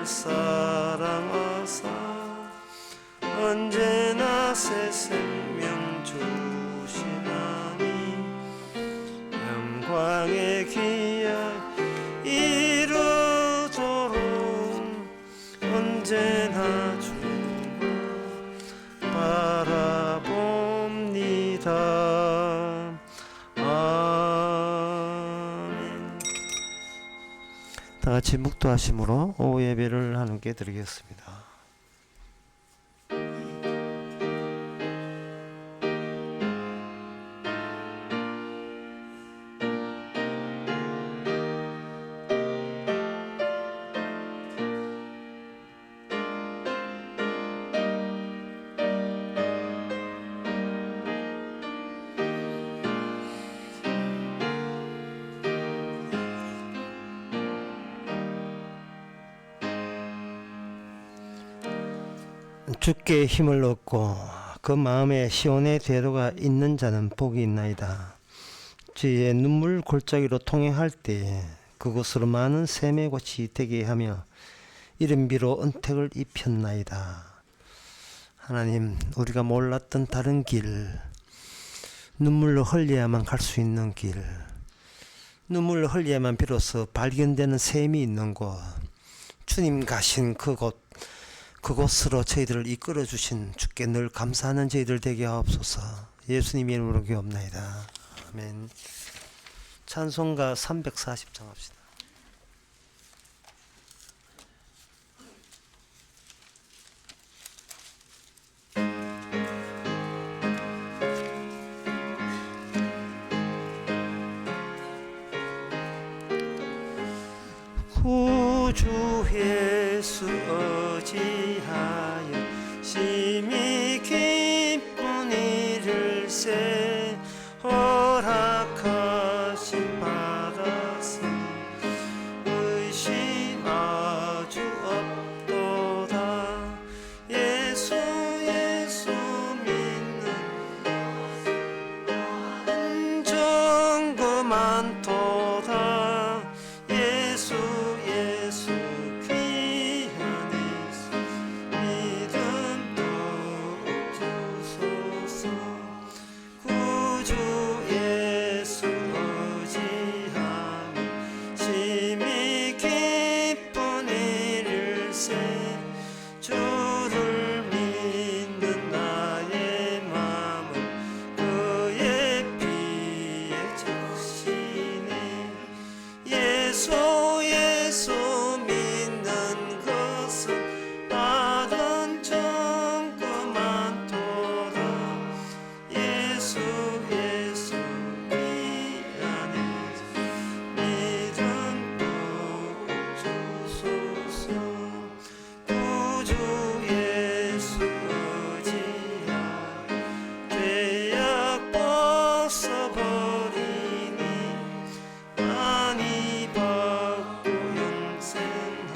사랑하사 언제나 새 생명 주시나니 영광의 기약 이루도록 언제나 주만 바라봅니다. 아멘. 다 같이 묵도하심으로 오후 예배를 하나님께 드리겠습니다. 주께 힘을 얻고 그 마음에 시온의 대로가 있는 자는 복이 있나이다. 주의 눈물 골짜기로 통행할 때에 그곳으로 많은 샘의 꽃이 되게 하며 이른비로 은택을 입혔나이다. 하나님, 우리가 몰랐던 다른 길, 눈물로 흘려야만 갈 수 있는 길, 눈물로 흘려야만 비로소 발견되는 샘이 있는 곳, 주님 가신 그곳으로 저희들을 이끌어 주신 주께 늘 감사하는 저희들 되게 하옵소서. 예수님 이름으로 기옵나이다. 아멘. 찬송가 340장 합시다. 구주 예수 의지하여 심히 기쁜 이를세 허락하신 받았으 의심 아주 없도다. 예수 믿는 정거 많도다. 예수 귀한 예수 믿음도 주소서. 구주 예수 의지하며 심히 기쁜 이를세 주를 믿는 나의 마음을 그의 피에 적시네. 예수 믿는 것은 받은 정그 많도다. 예수 귀한 예수 믿음도 주소서. 구주 예수 의지하여 죄악 벗어버리니 많이 받고 영생하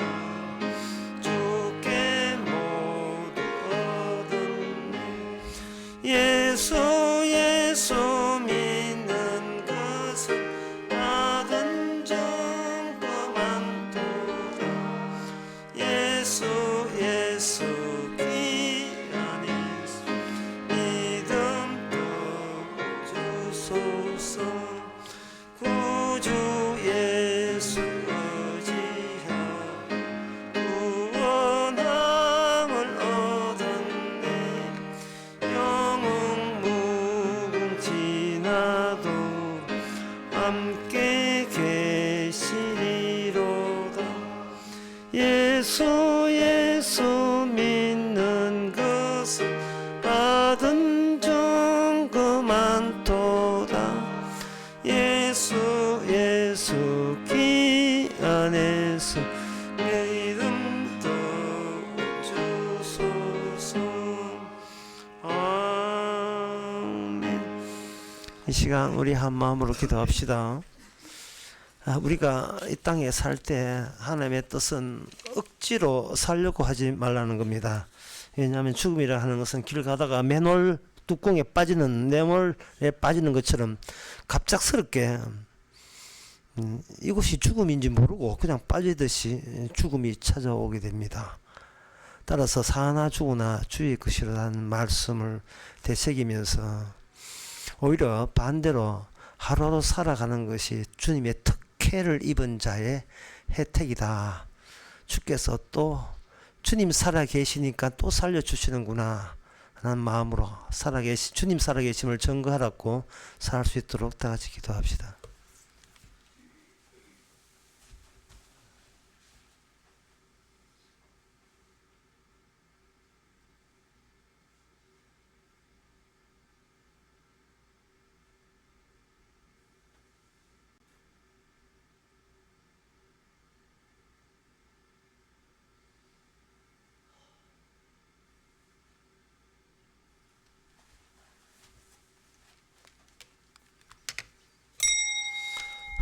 주께 모두 얻었네. 예수 믿는 것은 받은 정거 많도다. 예수 귀한 예수 믿음도 주소서. 구주 예수 의지하여 구원함을 얻었네. 영웅 무궁지나도 함께 계시리로다. 예수 믿는 것은 받은 정거 많도다. 예수 귀한 예수 믿음도 주소서. 아멘. 이 시간 우리 한 마음으로 기도합시다. 우리가 이 땅에 살 때 하나님의 뜻은 억지로 살려고 하지 말라는 겁니다. 왜냐하면 죽음이라 하는 것은 길 가다가 맨홀 뚜껑에 빠지는, 네몰에 빠지는 것처럼 갑작스럽게 이곳이 죽음인지 모르고 그냥 빠지듯이 죽음이 찾아오게 됩니다. 따라서 사나 죽으나 주의 것이라는 말씀을 되새기면서 오히려 반대로 하루하루 살아가는 것이 주님의 특혜를 입은 자의 혜택이다. 주께서 또 주님 살아계시니까 또 살려주시는구나 하는 마음으로 주님 살아계심을 증거하라고 살 수 있도록 다 같이 기도합시다.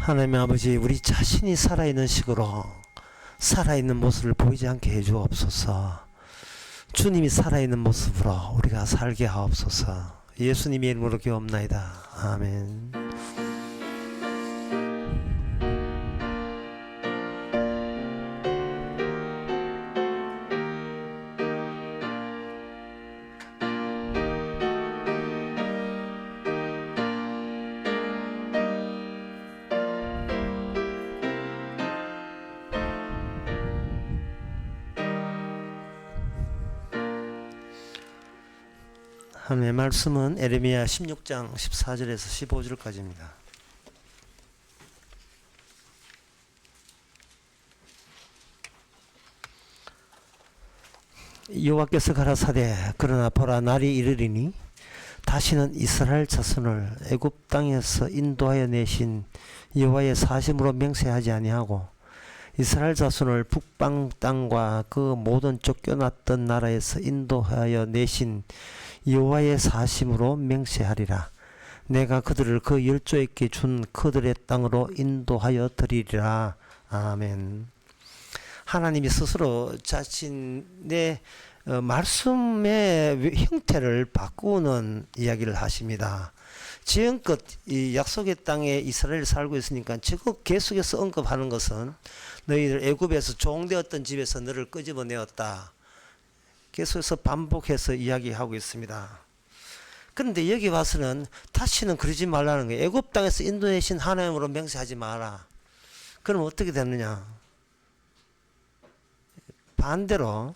하나님 아버지, 우리 자신이 살아있는 식으로 살아있는 모습을 보이지 않게 해주옵소서. 주님이 살아있는 모습으로 우리가 살게 하옵소서. 예수님의 이름으로 기도합나이다. 아멘. 하나님의 말씀은 에레미야 16장 14절에서 15절까지입니다. 여호와께서 가라사대 그러나 보라 날이 이르리니 다시는 이스라엘 자손을 애굽 땅에서 인도하여 내신 여호와의 사심으로 맹세하지 아니하고 이스라엘 자손을 북방 땅과 그 모든 쫓겨났던 나라에서 인도하여 내신 여호와의 사심으로 맹세하리라. 내가 그들을 그 열조에게 준 그들의 땅으로 인도하여 드리리라. 아멘. 하나님이 스스로 자신의 말씀의 형태를 바꾸는 이야기를 하십니다. 지금껏 이 약속의 땅에 이스라엘이 살고 있으니까 지금 계속해서 언급하는 것은 너희들 애굽에서 종되었던 집에서 너를 끄집어내었다. 계속해서 반복해서 이야기하고 있습니다. 그런데 여기 와서는 다시는 그러지 말라는 거예요. 애굽 땅에서 인도내신 하나님으로 맹세하지 마라. 그럼 어떻게 되느냐? 반대로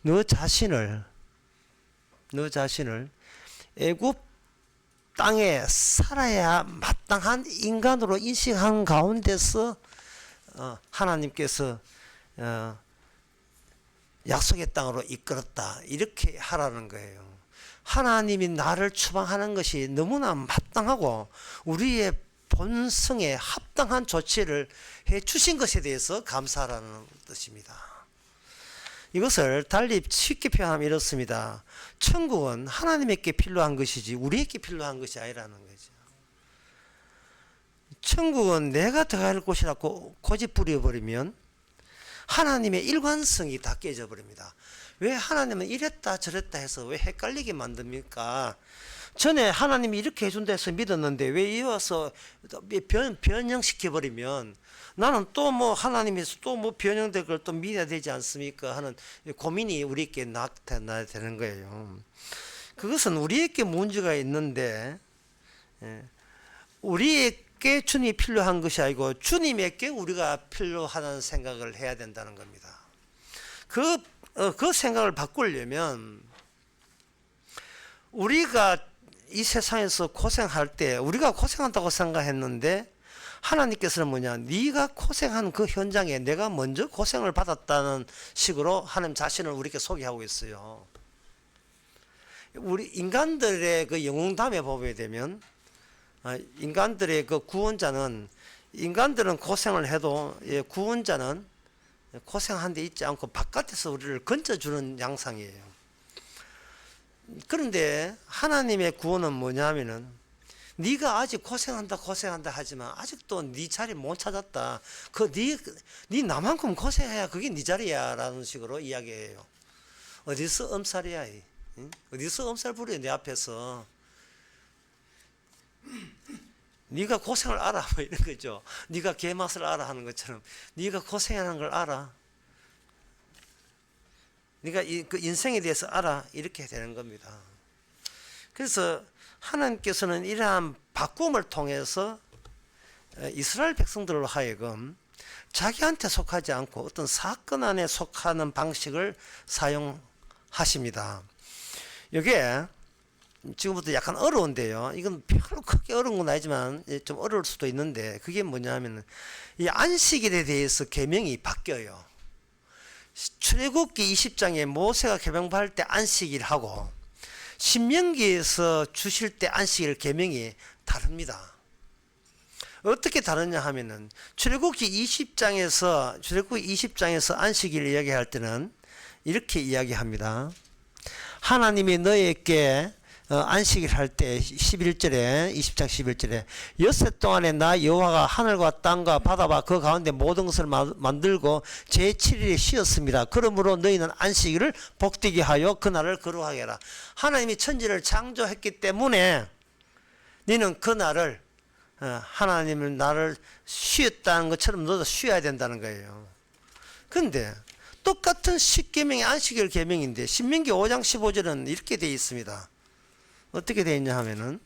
너 자신을 애굽 땅에 살아야 마땅한 인간으로 인식하는 가운데서 하나님께서 약속의 땅으로 이끌었다. 이렇게 하라는 거예요. 하나님이 나를 추방하는 것이 너무나 마땅하고 우리의 본성에 합당한 조치를 해 주신 것에 대해서 감사하라는 뜻입니다. 이것을 달리 쉽게 표현하면 이렇습니다. 천국은 하나님에게 필요한 것이지 우리에게 필요한 것이 아니라는 거죠. 천국은 내가 들어갈 곳이라고 고집 부려버리면 하나님의 일관성이 다 깨져 버립니다. 왜 하나님은 이랬다 저랬다 해서 왜 헷갈리게 만듭니까? 전에 하나님이 이렇게 해준다 해서 믿었는데 왜 이어서 변형시켜버리면 나는 또 뭐 하나님에서 또 뭐 변형될 걸 또 믿어야 되지 않습니까? 하는 고민이 우리에게 나타나야 되는 거예요. 그것은 우리에게 문제가 있는데 우리에게 주님이 필요한 것이 아니고 주님에게 우리가 필요하다는 생각을 해야 된다는 겁니다. 그 생각을 바꾸려면 우리가 이 세상에서 고생할 때 우리가 고생한다고 생각했는데 하나님께서는 뭐냐, 네가 고생한 그 현장에 내가 먼저 고생을 받았다는 식으로 하나님 자신을 우리에게 소개하고 있어요. 우리 인간들의 그 영웅담에 보게 되면 인간들의 그 구원자는 인간들은 고생을 해도 구원자는 고생한 데 있지 않고 바깥에서 우리를 건져주는 양상이에요. 그런데 하나님의 구원은 뭐냐면은 네가 아직 고생한다 하지만 아직도 네 자리 못 찾았다. 네 나만큼 고생해야 그게 네 자리야 라는 식으로 이야기해요. 어디서 엄살이야? 어디서 엄살 부려 내 앞에서. 네가 고생을 알아, 뭐 이런 거죠. 네가 개맛을 알아 하는 것처럼 네가 고생하는 걸 알아. 네가 그 인생에 대해서 알아, 이렇게 되는 겁니다. 그래서 하나님께서는 이러한 바꿈을 통해서 이스라엘 백성들로 하여금 자기한테 속하지 않고 어떤 사건 안에 속하는 방식을 사용하십니다. 이게 지금부터 약간 어려운데요. 이건 별로 크게 어려운 건 아니지만 좀 어려울 수도 있는데, 그게 뭐냐 하면 이 안식일에 대해서 계명이 바뀌어요. 출애굽기 20장에 모세가 계명받을 때 안식일하고 신명기에서 주실 때 안식일 계명이 다릅니다. 어떻게 다르냐 하면은 출애굽기 20장에서 안식일 이야기할 때는 이렇게 이야기합니다. 하나님이 너에게 안식일 할 때 11절에 20장 11절에 엿새 동안에 나 여호와가 하늘과 땅과 바다와 그 가운데 모든 것을 만들고 제7일에 쉬었습니다. 그러므로 너희는 안식일을 복되게 하여 그날을 거룩하게 하라. 하나님이 천지를 창조했기 때문에 너는 그날을 하나님은 나를 쉬었다는 것처럼 너도 쉬어야 된다는 거예요. 근데 똑같은 십계명이 안식일 계명인데 신명기 5장 15절은 이렇게 되어 있습니다. 어떻게 되어 있냐 하면은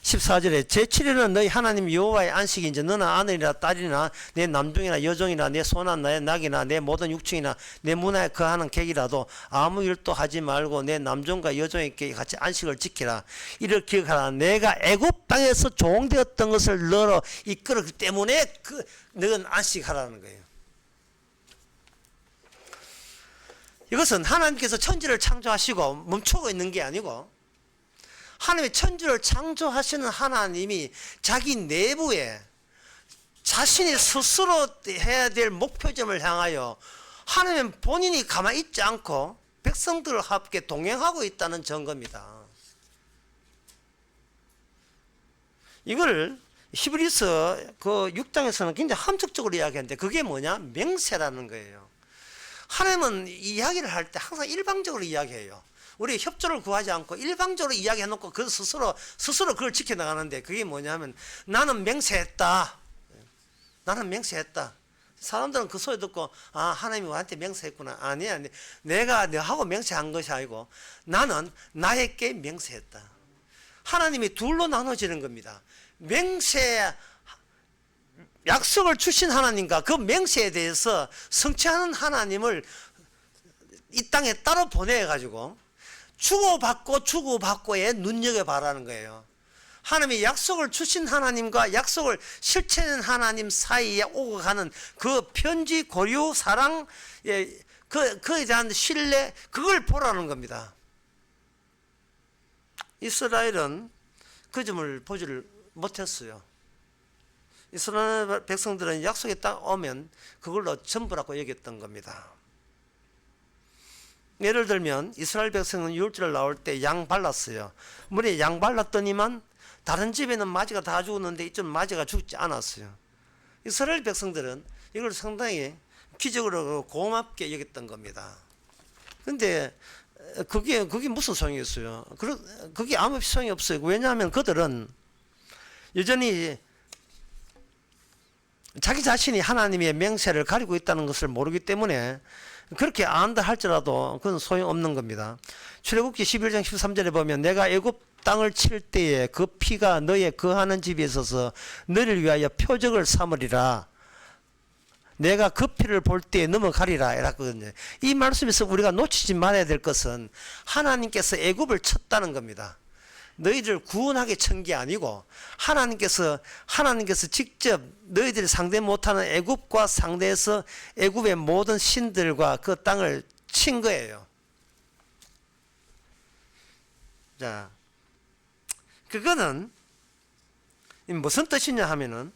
14절에 제7일은 너희 하나님 여호와의 안식인지 너나 아들이나 딸이나 내 남종이나 여종이나 내 소나 내 낙이나 내 모든 육축이나 내 문화에 거하는 객이라도 아무 일도 하지 말고 내 남종과 여종에게 같이 안식을 지키라. 이를 기억하라. 내가 애굽 땅에서 종되었던 것을 너로 이끌었기 때문에 너는 안식하라는 거예요. 이것은 하나님께서 천지를 창조하시고 멈추고 있는 게 아니고, 하나님의 천지를 창조하시는 하나님이 자기 내부에 자신이 스스로 해야 될 목표점을 향하여 하나님 본인이 가만히 있지 않고 백성들과 함께 동행하고 있다는 증거입니다. 이걸 히브리서 그 6장에서는 굉장히 함축적으로 이야기하는데, 그게 뭐냐? 맹세라는 거예요. 하나님은 이야기를 할 때 항상 일방적으로 이야기해요. 우리 협조를 구하지 않고 일방적으로 이야기해놓고 그 스스로 그걸 지켜나가는데, 그게 뭐냐 하면 나는 맹세했다. 나는 맹세했다. 사람들은 그 소리 듣고 하나님이 우리한테 맹세했구나. 아니야. 내가 너하고 맹세한 것이 아니고 나는 나에게 맹세했다. 하나님이 둘로 나눠지는 겁니다. 맹세, 약속을 주신 하나님과 그 맹세에 대해서 성취하는 하나님을 이 땅에 따로 보내가지고 주고받고에 눈여겨봐라는 거예요. 하나님이 약속을 주신 하나님과 약속을 실천하는 하나님 사이에 오고 가는 그 편지, 고려, 사랑, 그에 대한 신뢰, 그걸 보라는 겁니다. 이스라엘은 그 점을 보지를 못했어요. 이스라엘 백성들은 약속에 딱 오면 그걸로 전부라고 여겼던 겁니다. 예를 들면 이스라엘 백성은 유월절을 나올 때 양 발랐어요. 물에 양 발랐더니만 다른 집에는 마지가 다 죽었는데 이쪽은 마지가 죽지 않았어요. 이스라엘 백성들은 이걸 상당히 기적으로 고맙게 여겼던 겁니다. 근데 그게 무슨 소용이 있어요? 그게 아무 소용이 없어요. 왜냐하면 그들은 여전히 자기 자신이 하나님의 맹세를 가리고 있다는 것을 모르기 때문에 그렇게 안다 할지라도 그건 소용없는 겁니다. 출애굽기 11장 13절에 보면 내가 애굽 땅을 칠 때에 그 피가 너의 거하는 집에 있어서 너를 위하여 표적을 삼으리라. 내가 그 피를 볼 때에 넘어가리라 이랬거든요. 이 말씀에서 우리가 놓치지 말아야 될 것은 하나님께서 애굽을 쳤다는 겁니다. 너희들 구원하게 친 게 아니고 하나님께서 직접 너희들이 상대 못하는 애굽과 상대해서 애굽의 모든 신들과 그 땅을 친 거예요. 자, 그거는 무슨 뜻이냐 하면은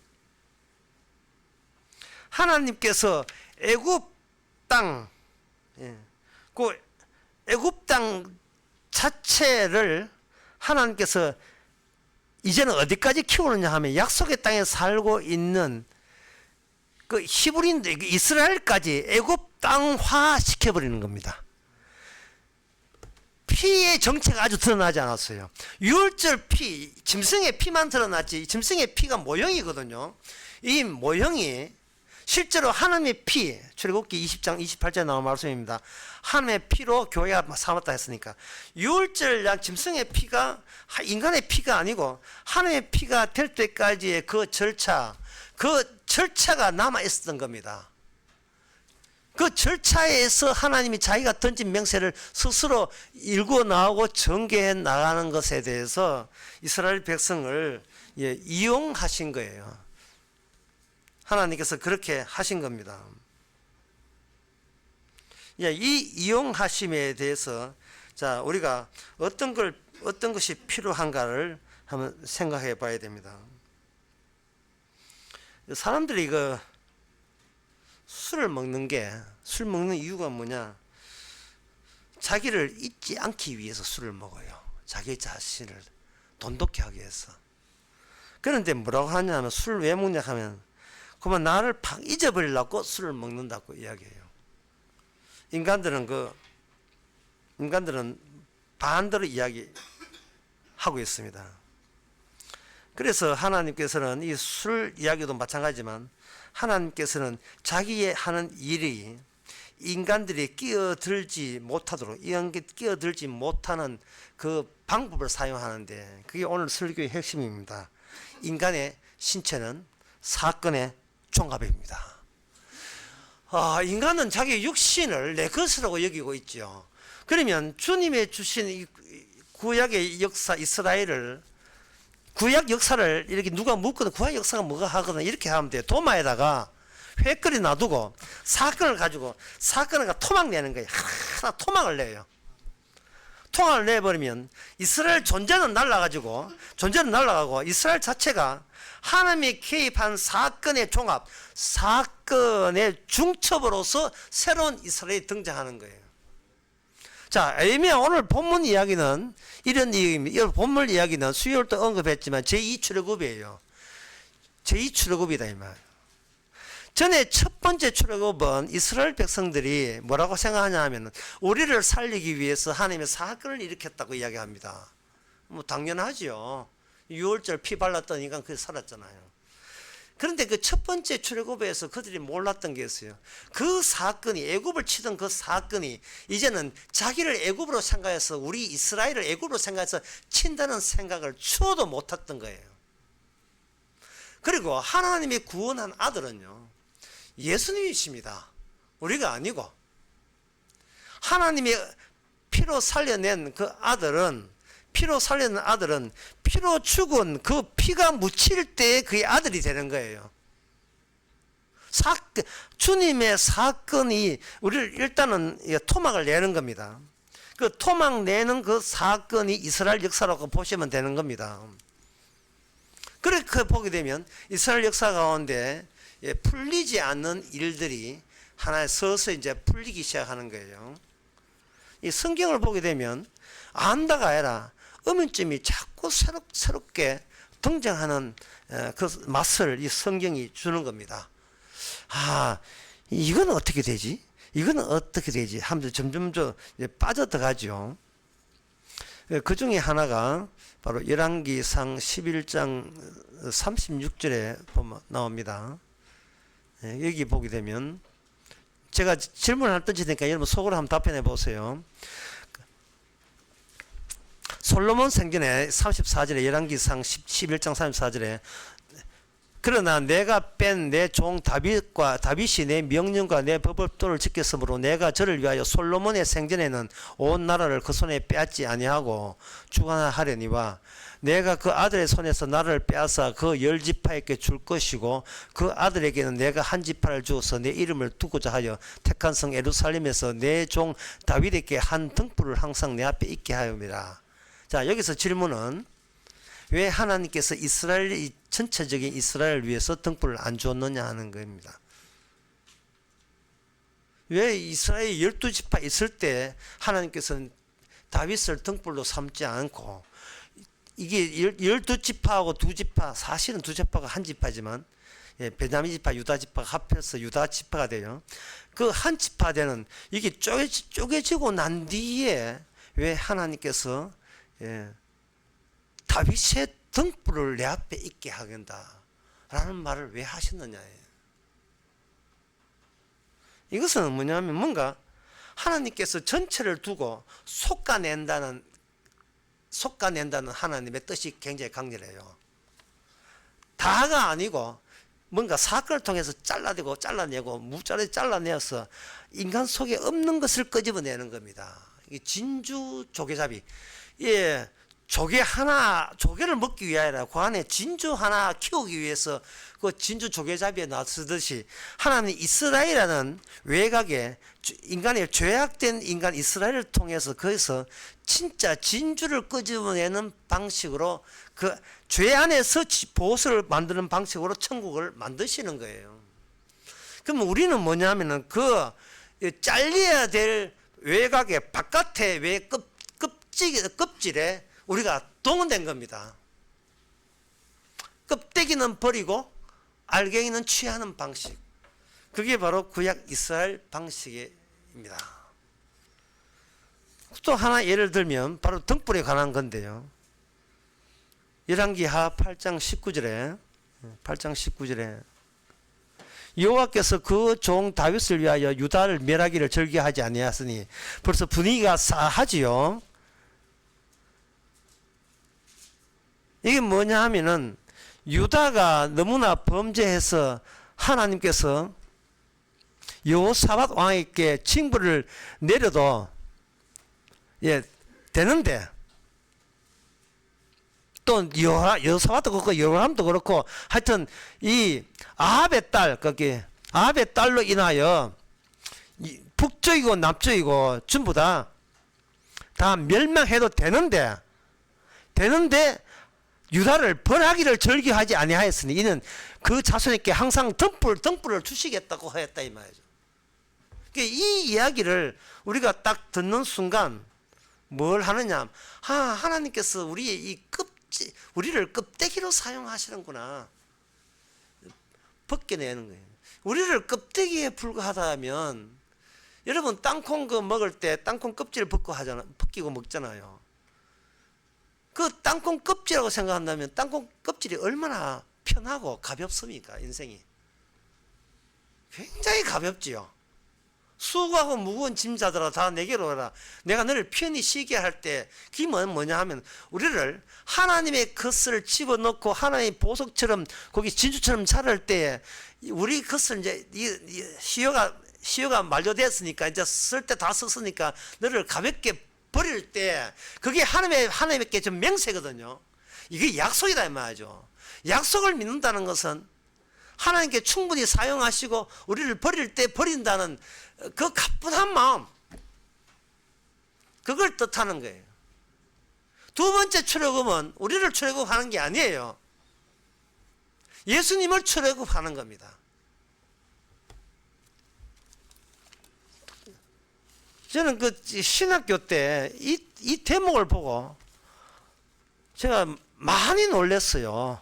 하나님께서 애굽 땅, 그 애굽 땅 자체를 하나님께서 이제는 어디까지 키우느냐 하면 약속의 땅에 살고 있는 그 히브리인들, 이스라엘까지 애굽 땅화 시켜버리는 겁니다. 피의 정체가 아주 드러나지 않았어요. 유월절 피, 짐승의 피만 드러났지, 짐승의 피가 모형이거든요. 이 모형이 실제로 하나님의 피, 출애굽기 20장 28절에 나온 말씀입니다. 하나님의 피로 교회가 삼았다 했으니까 유월절 약 짐승의 피가 인간의 피가 아니고 하나님의 피가 될 때까지의 그 절차가 남아 있었던 겁니다. 그 절차에서 하나님이 자기가 던진 명세를 스스로 일구어 나오고 전개해 나가는 것에 대해서 이스라엘 백성을 이용하신 거예요. 하나님께서 그렇게 하신 겁니다. 이 이용하심에 대해서 자, 우리가 어떤 것이 필요한가를 한번 생각해 봐야 됩니다. 사람들이 술 먹는 이유가 뭐냐? 자기를 잊지 않기 위해서 술을 먹어요. 자기 자신을 돈독히 하기 위해서. 그런데 뭐라고 하냐면, 술을 왜 먹냐 하면 그만 나를 팍 잊어버리려고 술을 먹는다고 이야기해요. 인간들은 반대로 이야기하고 있습니다. 그래서 하나님께서는 이 술 이야기도 마찬가지지만 하나님께서는 자기의 하는 일이 인간들이 끼어들지 못하는 그 방법을 사용하는데, 그게 오늘 설교의 핵심입니다. 인간의 신체는 사건의 종합입니다. 인간은 자기 육신을 내 것이라고 여기고 있죠. 그러면 주님의 주신 이 구약의 역사, 구약 역사를 이렇게 누가 묻거든, 구약 역사가 뭐가 하거든, 이렇게 하면 돼요. 도마에다가 획거리 놔두고 사건을 토막 내는 거예요. 하나 토막을 내요. 토막을 내버리면 이스라엘 존재는 날아가고 이스라엘 자체가 하나님이 개입한 사건의 종합, 사건의 중첩으로서 새로운 이스라엘이 등장하는 거예요. 자, 에이미야, 오늘 본문 이야기는 이런 이야기입니다. 본문 이야기는 수요일 때 언급했지만 제2출애굽이에요. 제2출애굽이다 이 말. 전에 첫 번째 출애굽은 이스라엘 백성들이 뭐라고 생각하냐 하면 우리를 살리기 위해서 하나님의 사건을 일으켰다고 이야기합니다. 뭐 당연하죠. 유월절 피 발랐던 인간 그게 살았잖아요. 그런데 그 첫 번째 출애굽에서 그들이 몰랐던 게 있어요. 그 사건이, 애굽을 치던 그 사건이 이제는 자기를 애굽으로 생각해서, 우리 이스라엘을 애굽으로 생각해서 친다는 생각을 추워도 못했던 거예요. 그리고 하나님이 구원한 아들은요, 예수님이십니다. 우리가 아니고. 하나님이 피로 살려낸 그 아들은, 피로 죽은 그 피가 묻힐 때 그의 아들이 되는 거예요. 주님의 사건이 우리를 일단은 토막을 내는 겁니다. 그 토막 내는 그 사건이 이스라엘 역사라고 보시면 되는 겁니다. 그렇게 보게 되면 이스라엘 역사 가운데 풀리지 않는 일들이 하나의 서서히 이제 풀리기 시작하는 거예요. 이 성경을 보게 되면 안다가 아니라 음연점이 자꾸 새롭게 등장하는 그 맛을 이 성경이 주는 겁니다. 이건 어떻게 되지? 하면서 점점 빠져들어가죠. 그 중에 하나가 바로 열왕기상 11장 36절에 보면 나옵니다. 여기 보게 되면 제가 질문을 던지니까 여러분 속으로 한번 답변해 보세요. 솔로몬 생전에 34절에 열왕기상 11장 34절에 그러나 내가 뺀 내 종 다윗이 내 명령과 내 법도를 지켰으므로 내가 저를 위하여 솔로몬의 생전에는 온 나라를 그 손에 빼앗지 아니하고 주관하려니와 내가 그 아들의 손에서 나라를 빼앗아 그 10지파에게 줄 것이고 그 아들에게는 내가 한 지파를 주어서 내 이름을 두고자 하여 택한 성 예루살렘에서 내 종 다윗에게 한 등불을 항상 내 앞에 있게 하였느니라. 자, 여기서 질문은 왜 하나님께서 전체적인 이스라엘을 위해서 등불을 안 주었느냐 하는 겁니다. 왜 이스라엘 12지파 있을 때 하나님께서는 다윗을 등불로 삼지 않고, 이게 12지파하고 2지파, 사실은 2지파가 한 지파지만 베냐민 지파, 유다 지파가 합해서 유다 지파가 돼요. 그 한 지파 되는 이게 쪼개지고 난 뒤에 왜 하나님께서 다윗의 등불을 내 앞에 있게 하겠다 라는 말을 왜 하셨느냐예요. 이것은 뭐냐면 뭔가 하나님께서 전체를 두고 솎아낸다는 하나님의 뜻이 굉장히 강렬해요. 다가 아니고 뭔가 사건을 통해서 잘라내고 무자르게 잘라내어서 인간 속에 없는 것을 끄집어내는 겁니다. 진주 조개잡이, 조개를 먹기 위하여 그 안에 진주 하나 키우기 위해서 그 진주 조개잡이에 나서듯이 하나님 이스라엘이라는 외곽에 인간의 죄악된 인간 이스라엘을 통해서 거기서 진짜 진주를 끄집어내는 방식으로 그 죄 안에서 보호를 만드는 방식으로 천국을 만드시는 거예요. 그러면 우리는 뭐냐면은 그 잘려야 될 외곽의 바깥의 껍질에 우리가 동원된 겁니다. 껍데기는 버리고 알갱이는 취하는 방식. 그게 바로 구약 이스라엘 방식입니다. 또 하나 예를 들면 바로 등불에 관한 건데요. 열왕기하 8장 19절에 여호와께서 그 종 다윗을 위하여 유다를 멸하기를 절개하지 아니하였으니 벌써 분위기가 싸하지요. 이게 뭐냐 하면은 유다가 너무나 범죄해서 하나님께서 여호사밧 왕에게 징벌을 내려도 되는데 또 여호사밧도 그렇고 여호람도 그렇고 하여튼 이 아합의 딸로 인하여 북쪽이고 남쪽이고 전부 다 멸망해도 되는데 유다를 벌하기를 절개하지 아니하였으니 이는 그 자손에게 항상 등불을 주시겠다고 하였다 이 말이죠. 이 이야기를 우리가 딱 듣는 순간 뭘 하느냐? 하나님께서 우리를 껍데기로 사용하시는구나. 벗겨내는 거예요. 우리를 껍데기에 불과하다면 여러분 땅콩 먹을 때 땅콩 껍질을 벗기고 먹잖아요. 그 땅콩 껍질이라고 생각한다면 땅콩 껍질이 얼마나 편하고 가볍습니까? 인생이 굉장히 가볍지요. 수고하고 무거운 짐자들아 다 내게로 오라. 내가 너를 편히 쉬게 할 때 기은 뭐냐 하면 우리를 하나님의 것을 집어넣고 하나님의 보석처럼 거기 진주처럼 자랄 때 우리 것을 이제 시효가 만료됐으니까 이제 쓸 때 다 썼으니까 너를 가볍게 버릴 때 그게 하나님께 좀 맹세거든요. 이게 약속이다 이 말이죠. 약속을 믿는다는 것은 하나님께 충분히 사용하시고 우리를 버릴 때 버린다는 그 가뿐한 마음, 그걸 뜻하는 거예요. 두 번째 출애굽은 우리를 출애굽하는 게 아니에요. 예수님을 출애굽하는 겁니다. 저는 그 신학교 때 이 대목을 보고 제가 많이 놀랐어요.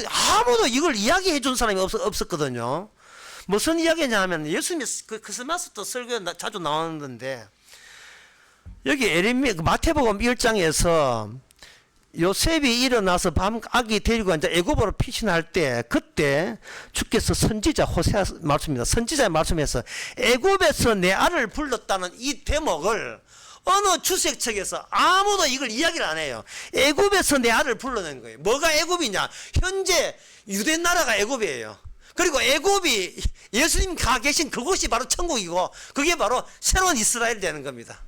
아무도 이걸 이야기해 준 사람이 없었거든요. 무슨 이야기냐 하면 예수님이 그 크리스마스 때 설교에 자주 나오는데 여기 마태복음 1장에서 요셉이 일어나서 아기 데리고 이제 애굽으로 피신할 때 그때 주께서 선지자 호세아 말씀입니다. 선지자의 말씀에서 애굽에서 내 아를 불렀다는 이 대목을 어느 주석책에서 아무도 이걸 이야기를 안 해요. 애굽에서 내 아를 불러낸 거예요. 뭐가 애굽이냐? 현재 유대 나라가 애굽이에요. 그리고 애굽이 예수님 가 계신 그곳이 바로 천국이고 그게 바로 새로운 이스라엘이 되는 겁니다.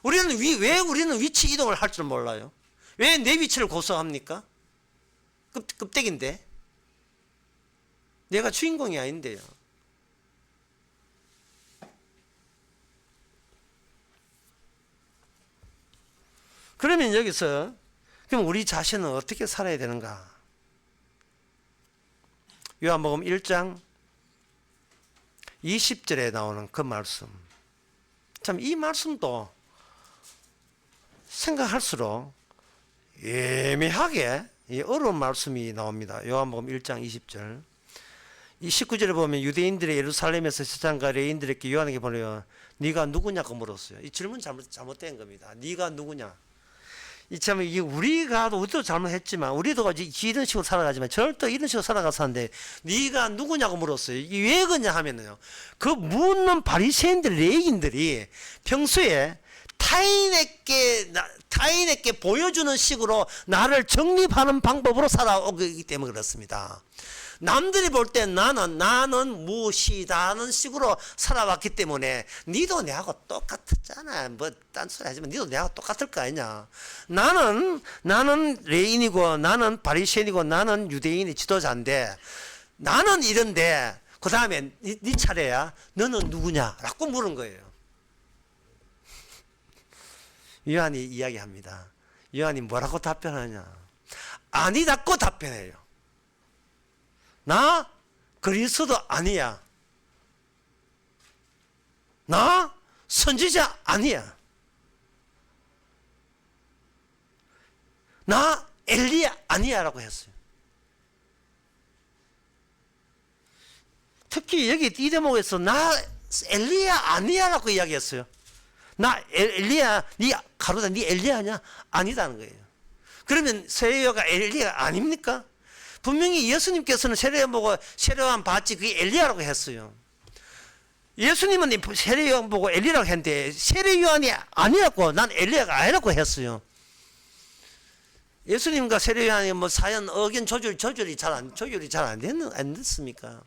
왜 우리는 위치 이동을 할 줄 몰라요? 왜 내 위치를 고수합니까? 껍데기인데 내가 주인공이 아닌데요. 그러면 여기서 그럼 우리 자신은 어떻게 살아야 되는가? 요한복음 1장 20절에 나오는 그 말씀, 참 이 말씀도 생각할수록 예매하게 어려운 말씀이 나옵니다. 요한복음 1장 20절 이 19절에 보면 유대인들의 예루살렘에서 세상과 레인들에게 요한에게 보내요. 네가 누구냐고 물었어요. 이 질문 잘못된 겁니다. 네가 누구냐? 이참 이게 우리도 잘못했지만 우리도 이런 식으로 살아가지만 절대 이런 식으로 살아가서 하는데 네가 누구냐고 물었어요. 이게 왜 그러냐 하면은요. 그 묻는 바리새인들 레인들이 평소에 타인에게 보여주는 식으로 나를 정립하는 방법으로 살아오기 때문에 그렇습니다. 남들이 볼 때 나는 무엇이다는 식으로 살아왔기 때문에 니도 내하고 똑같았잖아. 뭐 딴소리 하지만 니도 내하고 똑같을 거 아니냐. 나는 레인이고 나는 바리새인이고 나는 유대인이 지도자인데 나는 이런데 그 다음에 네 차례야. 너는 누구냐? 라고 물은 거예요. 요한이 이야기합니다. 요한이 뭐라고 답변하냐? 아니다고 답변해요. 나 그리스도 아니야. 나 선지자 아니야. 나 엘리야 아니야 라고 했어요. 특히 여기 이 대목에서 나 엘리야 아니야 라고 이야기했어요. 나 엘리야, 네 가로다, 네 엘리야냐? 아니다는 거예요. 그러면 세례요가 엘리야 아닙니까? 분명히 예수님께서는 세례요한 보고 세례요한 봤지 그게 엘리야라고 했어요. 예수님은 세례요한 보고 엘리라고 했는데 세례요한이 아니라고 난 엘리야가 아니라고 했어요. 예수님과 세례요한이 뭐 사연 의견 조율이 잘 안 됐습니까?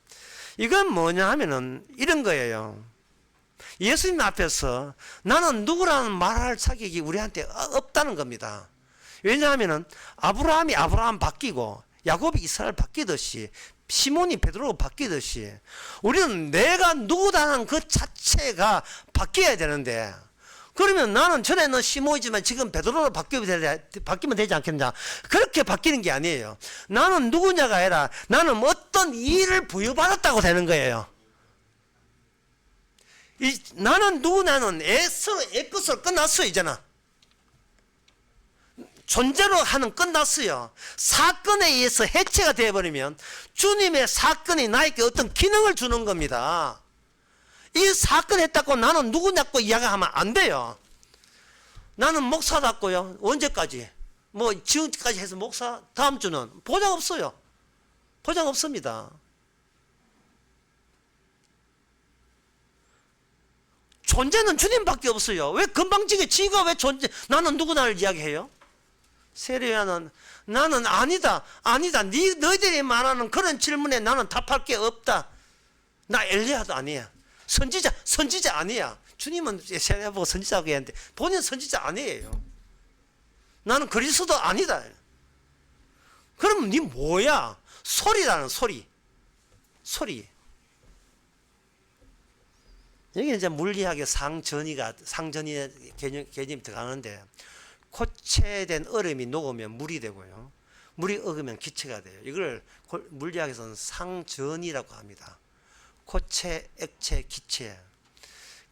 이건 뭐냐 하면은 이런 거예요. 예수님 앞에서 나는 누구라는 말할 자격이 우리한테 없다는 겁니다. 왜냐하면은 아브라함 바뀌고 야곱이 이스라엘 바뀌듯이 시몬이 베드로가 바뀌듯이 우리는 내가 누구다는 그 자체가 바뀌어야 되는데 그러면 나는 전에는 시몬이지만 지금 베드로로 바뀌면 되지 않겠냐. 그렇게 바뀌는 게 아니에요. 나는 누구냐가 아니라 나는 어떤 일을 부여받았다고 되는 거예요. 나는 누구냐는 애것으로 끝났어 이제는. 존재로 하는 끝났어요. 사건에 의해서 해체가 되어버리면 주님의 사건이 나에게 어떤 기능을 주는 겁니다. 이 사건 했다고 나는 누구냐고 이야기하면 안 돼요. 나는 목사답고요. 언제까지? 뭐 지금까지 해서 목사 다음 주는 보장 없어요. 보장 없습니다. 존재는 주님밖에 없어요. 왜 건방지게 지가 왜 존재 나는 누구나를 이야기해요? 세례요한은 나는 아니다. 너희들이 말하는 그런 질문에 나는 답할 게 없다. 나 엘리야도 아니야. 선지자 아니야. 주님은 세례 보고 선지자라고 했는데 본인은 선지자 아니에요. 나는 그리스도 아니다. 그럼 네 뭐야? 소리라는 소리. 여기 이제 물리학의 상전의 개념이 들어가는데 코체된 얼음이 녹으면 물이 되고요. 물이 익으면 기체가 돼요. 이걸 물리학에서는 상전이라고 합니다. 코체, 액체, 기체.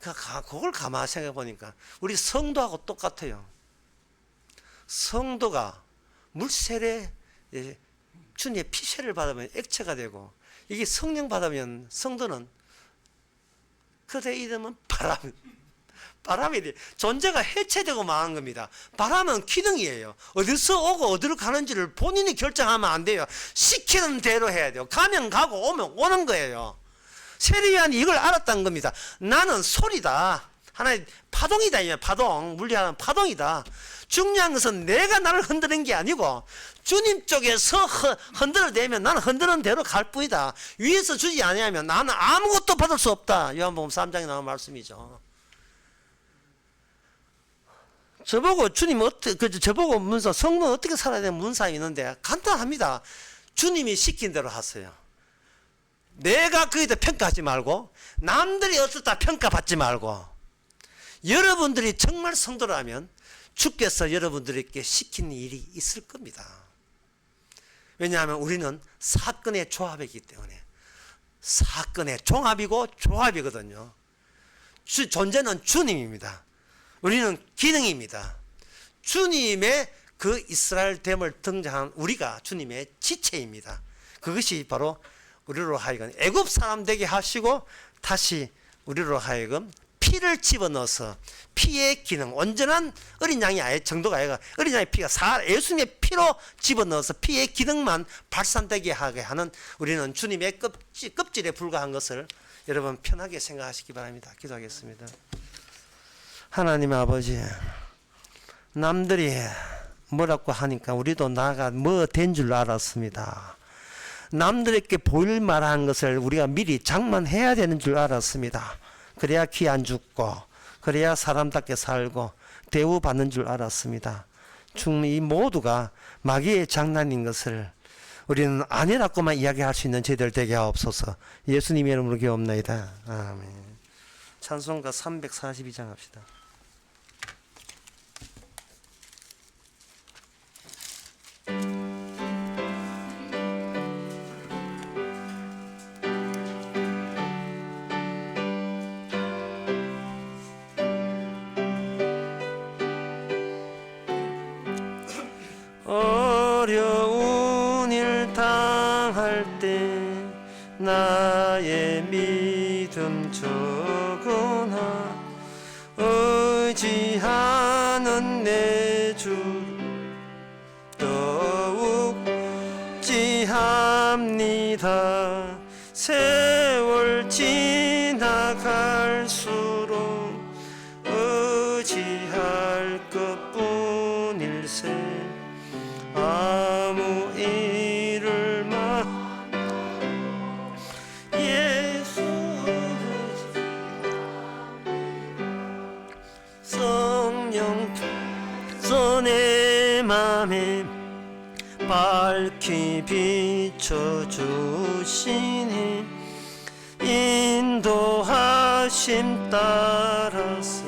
그걸 가만히 생각해 보니까 우리 성도하고 똑같아요. 성도가 물세례, 주님의 피세를 받으면 액체가 되고 이게 성령 받으면 성도는 그대 이름은 바람이 돼. 존재가 해체되고 망한 겁니다. 바람은 기능이에요. 어디서 오고 어디로 가는지를 본인이 결정하면 안 돼요. 시키는 대로 해야 돼요. 가면 가고 오면 오는 거예요. 세례요한이 이걸 알았다는 겁니다. 나는 소리다. 하나의 파동이다. 파동. 물리학은 파동이다. 중요한 것은 내가 나를 흔드는 게 아니고 주님 쪽에서 흔들어대면 나는 흔드는 대로 갈 뿐이다. 위에서 주지 아니하면 나는 아무것도 받을 수 없다. 요한복음 3장에 나온 말씀이죠. 저보고 주님 저보고 문서 성도는 어떻게 살아야 되는 문상이 있는데 간단합니다. 주님이 시킨 대로 하세요. 내가 거기다 평가하지 말고 남들이 어떻다 평가받지 말고 여러분들이 정말 성도라면 주께서 여러분들에게 시키는 일이 있을 겁니다. 왜냐하면 우리는 사건의 조합이기 때문에 사건의 종합이고 조합이거든요. 존재는 주님입니다. 우리는 기능입니다. 주님의 그 이스라엘 됨을 등장한 우리가 주님의 지체입니다. 그것이 바로 우리로 하여금 애굽 사람 되게 하시고 다시 우리로 하여금 피를 집어넣어서 피의 기능, 온전한 어린 양이 아예 정도가 아니라 어린 양의 피가 예수님의 피로 집어넣어서 피의 기능만 발산되게 하게 하는 우리는 주님의 껍질에 불과한 것을 여러분 편하게 생각하시기 바랍니다. 기도하겠습니다. 하나님 아버지, 남들이 뭐라고 하니까 우리도 나가 뭐 된 줄 알았습니다. 남들에게 보일 만한 것을 우리가 미리 장만해야 되는 줄 알았습니다. 그래야 기 안 죽고 그래야 사람답게 살고 대우받는 줄 알았습니다. 충분히 이 모두가 마귀의 장난인 것을 우리는 아니라고만 이야기할 수 있는 저희들 되게 하옵소서. 예수님의 이름으로 기도합나이다. 아멘. 찬송가 342장 합시다. 어려운 일 당할 때 나의 믿음 적으나 의지하는 내 주 더욱 지합니다. 세월 지나갈수록 의지할 것뿐일세. 아무 일을 예수 성령 내 맘에 밝히 비춰주시니 인도하심 따라서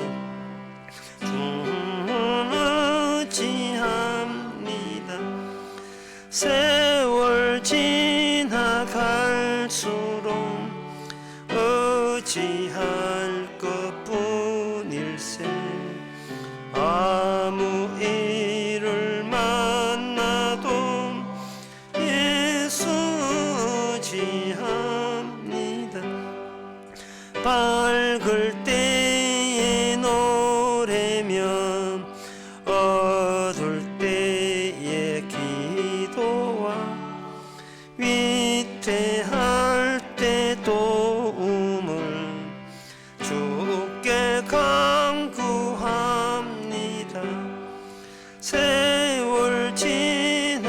의지합니다. 세월 지나갈수록 의지할 것뿐일세. 아무 일을 만나도 예수 의지합니다. 밝을 때에 노래며 어두울 때에 기도와 위태할 때 도움을 주께 간구합니다. 세월 지나갈수록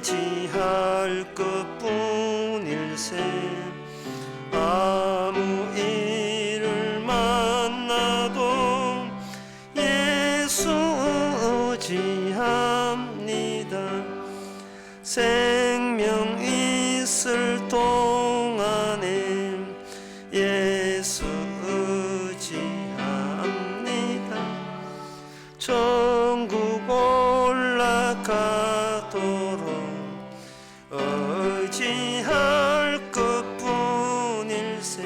의지할 것뿐일세. 아무 일을 만나도 예수 의지합니다. 생명 있을 동안에 예수 의지합니다. 천국 올라가도록 의지할 것뿐일세.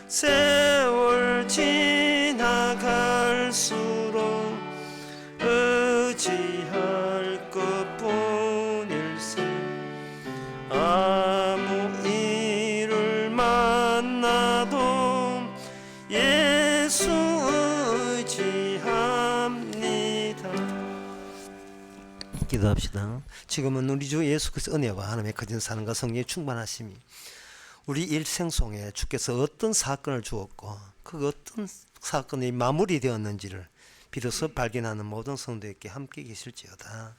세월 지나갈수록 의지할 것뿐일세. 아무 일을 만나도 예수 의지합니다. 기도합시다. 지금은 우리 주 예수 그리스도의 은혜와 하나님의 거짓 사랑과 성령의 충만하심이 우리 일생 속에 주께서 어떤 사건을 주었고 그 어떤 사건이 마무리되었는지를 비로소 발견하는 모든 성도에게 함께 계실지어다.